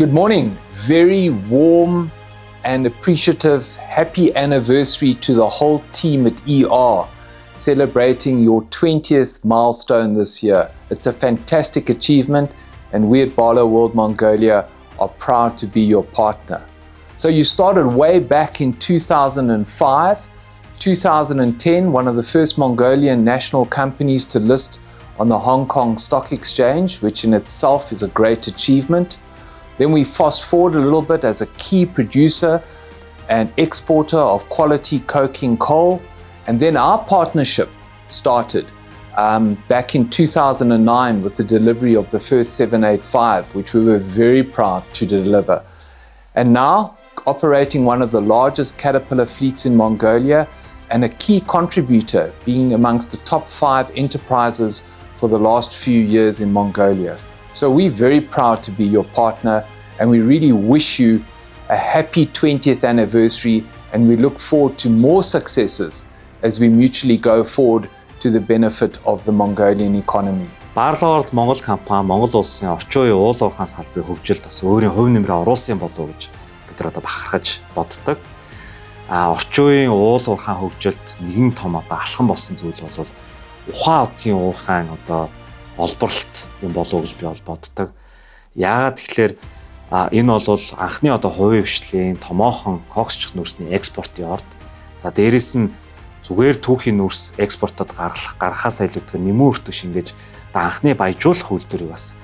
Good morning. Very warm and appreciative happy anniversary to the whole team at ER, celebrating your 20th milestone this year. It's a fantastic achievement, and we at Barlow World Mongolia are proud to be your partner. So you started way back in 2005, 2010, one of the first Mongolian national companies to list on the Hong Kong Stock Exchange, which in itself is a great achievement. Then we fast forward a little bit as a key producer and exporter of quality coking coal. And then our partnership started back in 2009 with the delivery of the first 785, which we were very proud to deliver. And now, operating one of the largest Caterpillar fleets in Mongolia and a key contributor, being amongst the top 5 enterprises for the last few years in Mongolia. So we're very proud to be your partner, and we really wish you a happy 20th anniversary, and we look forward to more successes as we mutually go forward to the benefit of the Mongolian economy. Barlow World Монгол компани Монгол улсын орчин үеийн уул уурхайн салбарын хөгжилд бас өөрийн хувь нэмрээ оруулсан болов уу гэж бид нар одоо бахархаж боддог. Орчин үеийн уул уурхайн хөгжилд нэгэн том одоо алхам болсон зүйл бол ухаан удгийн уурхайн одоо олборлолт юм болов уу гэж би боддог. Яагаад тэгэхээр энэ бол анхны одоо хувийн хвшлийн томоохон коксчих нүрсний экспортын орд. За дээрэс нь зүгээр түүхийн нүрс экспортод гаргахаас илүүтэйгээр нэмэн өртөг шингээж анхны баяжуулах үйлдвэрийг бас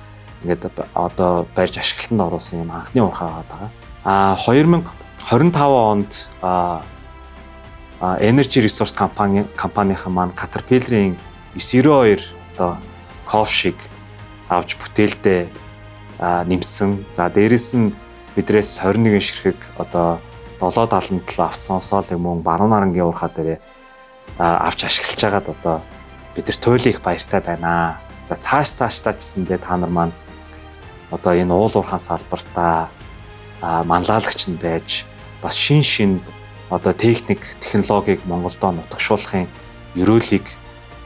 ингээд одоо барьж ашиглалтанд оруулсан юм анхны уурхай байгаа. 2025 онд Energy Resource компанийн маань Caterpillar-ийн 992 одоо кофшиг авч бүтээлдээ нэмсэн. За дээрэс нь бидрээс 21 ширхэг одоо 777 авцсан соолыг мөн баруун нарангийн уурхай дээр авч ашиглаж байгаад одоо бид нар туйлын их баяртай байна. За цаашдаа гэсэндээ та нар маань одоо энэ уул уурхайн салбартаа манлайлагч нь байж бас шин одоо технологиг Монголдо нутагшуулахын ерөөлийг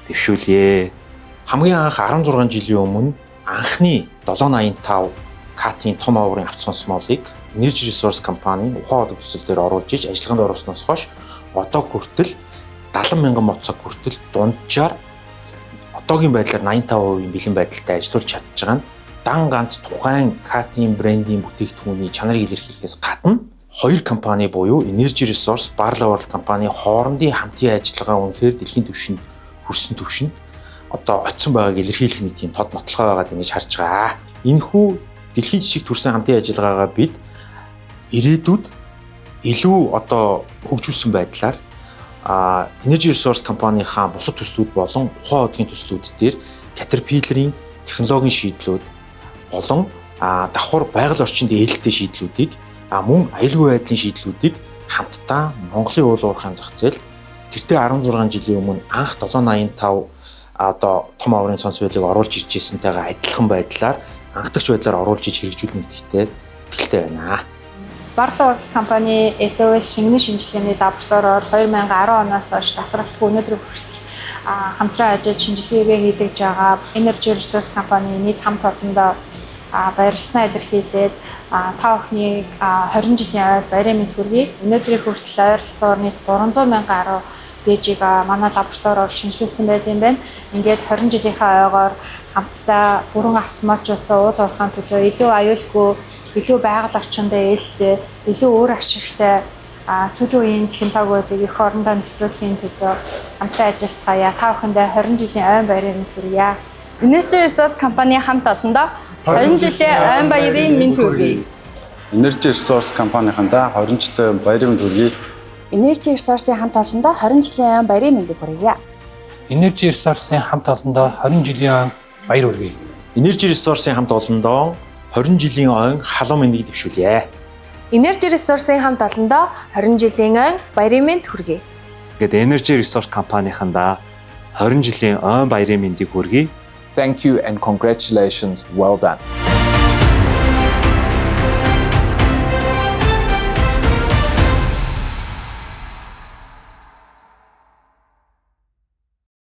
дэвшүүлье. Хамгийн анх 16 жилийн өмнө анхны 785 катын том аврын авцсан смолыг Energy Resource компани ухаан одод төсөл дээр оруулж иж ажиллагаанд оруулсноос хойш одоо хүртэл 70 мянган моцог хүртэл дунджаар одоогийн байдлаар 85% бэлэн байдалтай ажиллуулж чадж байгаа нь дан ганц тухайн катын брендийн бүтээгдэхүүний чанарыг илэрхийлэхээс гадна хоёр компани буюу Energy Resource, Barlow World компани хоорондын хамтын ажиллагаа үнэхээр дэлхийн түвшинд хүрсэн түвшинд одоо очсон байгааг илэрхийлэх нэг тийм тод нотлохоо байгаад ингэж харж байгаа. Энэхүү дэлхийн жишг төрсэн хамтын ажиллагаагаа бид ирээдүйд илүү одоо хөгжүүлсэн байдлаар Energy Resource компанийнхаа бусад төслүүд болон ухаан одгийн төслүүд дээр Caterpillar-ийн технологийн шийдлүүд болон давхар байгаль орчинд ээлтэй шийдлүүдийг мөн аюулгүй байдлын шийдлүүдийг хамтдаа Монголын уул уурхайн зах зээл тэртээ 16 жилийн өмнө анх 785 одоо том аврын сонс байлыг оруулж ирж ирсэнтэйгээ адилхан байдлаар анхдагч байдлаар оруулж иж хэрэгжүүлнэ гэдэгтээ итгэлтэй байна. Barlow World компани SOS шингэн шинжилгээний лабораториор 2010 оноос хойш тасралтгүй өнөөдөр хүртэл хамтран ажиллаж шинжилгээгээ хийлгэж байгаа Energy Resource компани нийт хамт олондоо баярснаа илэрхийлээд та бүхний 20 жилийн баярын мэнд хүргэе. Өнөөдрийн хүртэл ойролцоогоор нийт 300 мянган гаруй бэжийг манай лабораториор шинжилүүлсэн байт юм байна. Ингээд 20 жилийнхаа ойгоор хамтдаа бүрэн автоматжуулсан уул уурхайн төлөө илүү аюулгүй, илүү байгаль орчиндөө ээлтэй, илүү өөр ашигтай сүүлийн үеийн технологиудыг их орондоо нэвтрүүлэхийн төлөө хамтран ажиллацгаая. Та бүхэндээ 20 жилийн ойн баярын мэнд хүргье. Energy Resource компани хамт олондоо 20 жилийн ойн баярын мэнд хүргэе. Energy Resource компанийнхандаа 20 жилийн баярын мэнд хүргэе. Energy Resource-ийн хамт олондоо 20 жилийн ойн баярын мэндийг хүргье. Energy Resource-ийн хамт олондоо 20 жилийн ойн баяр хүргэе. Energy Resource-ийн хамт олондоо 20 жилийн ойн халуун мэндийг дэвшүүлье. Energy Resource-ийн хамт олондоо 20 жилийн ойн баярын мэнд хүргэе. Ингээд Energy Resource компанийнхандаа 20 жилийн ойн баярын мэндийг хүргэе. Thank you and congratulations. Well done.